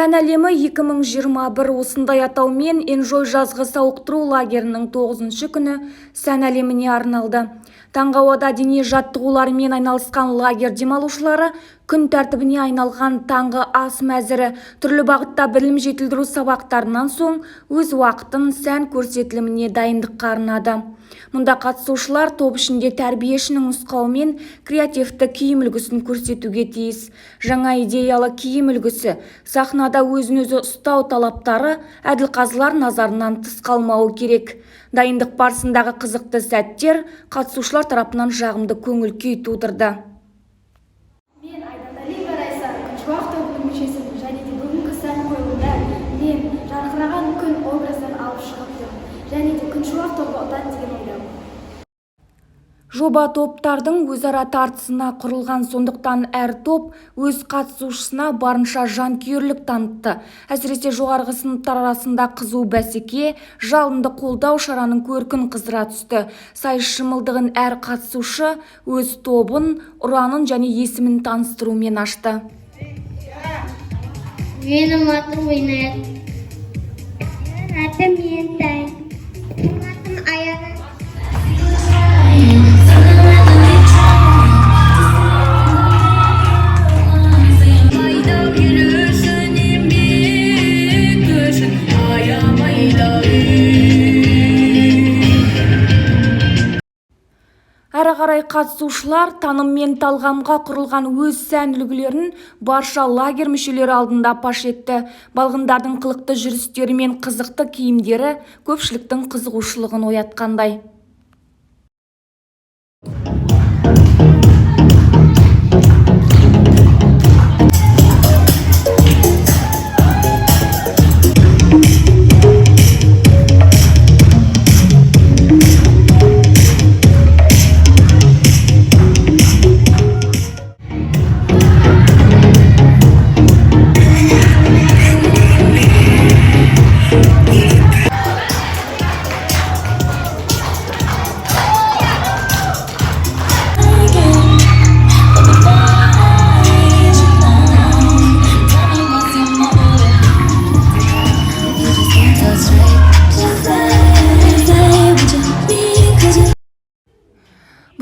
Сән әлемі 2021 осындай атаумен Enjoy жазғы сауықтыру лагерінің 9-шы күні сән әлеміне арналды. Таңғы ауада дене жаттығуларымен айналысқан лагерь демалушылары күн тәртібіне айналған таңғы ас мәзірі, түрлі бағытта білім жетілдіру сабақтарынан соң өз уақытын сән көрсетіліміне дайындыққа арнады. Мұнда қатысушылар топ ішінде тәрбиешінің нұсқауымен креативті киім үлгісін көрсетуге тиіс. Жаңа идеялы киім үлгісі, сахнада өзін-өзі ұстау талаптары әділқазылар назарынан тыс қалмауы керек. Дайындық барысындағы қызықты сәттер қатысушылар тарапынан жағымды көңіл күй тудырды. Мен Айдана Райса, Күншуақ тобының мүшесімін, және де бүгінгі сән қойылымда мен жарқыраған күн образын алып шығыппын, және де Күншуақ тобы ұтады деген ойдамын. Жоба топтардың өзара тартысына құрылған, сондықтан әр топ өз қатысушысына барынша жанкүйерлік танытты. Әсіресе жоғарғы сыныптар арасында қызу бәсеке, жалынды қолдау шараның көркін қыздыра түсті. Сайыс шымылдығын әр қатысушы өз тобын, ұранын және есімін таныстырумен ашты. Менің атым Ойнат. Атым Ментай. Атым Аяна. Әрі қарай қатысушылар таным мен талғамға құрылған өз сән үлгілерін барша лагерь мүшелері алдында паш етті. Балғындардың қылықты жүрістері мен қызықты киімдері көпшіліктің қызығушылығын оятқандай.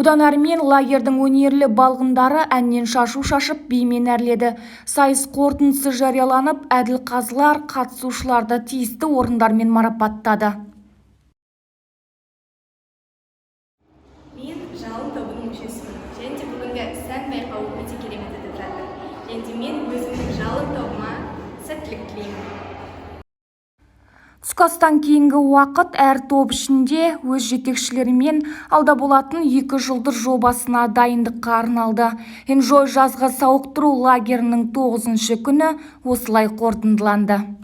Бұдан әрмен лагердің өнерлі балғындары әннен шашу шашып, бимен әрледі. Сайыс қорытындысы жарияланып, әділқазылар қатысушыларды тиісті орындармен марапаттады. Мен жалын тобының мүшесімін, және де бүгінгі сән байқауы өте керемет өтіп жатыр. Және де мен өзімнің жалын тобыма сәттілік тілеймін. Түскі астан кейінгі уақыт әр топ ішінде өз жетекшілерімен алда болатын 2 жылдық жобасына дайындыққа арналды. Enjoy жазғы сауықтыру лагерінің 9-шы күні осылай қорытындыланды.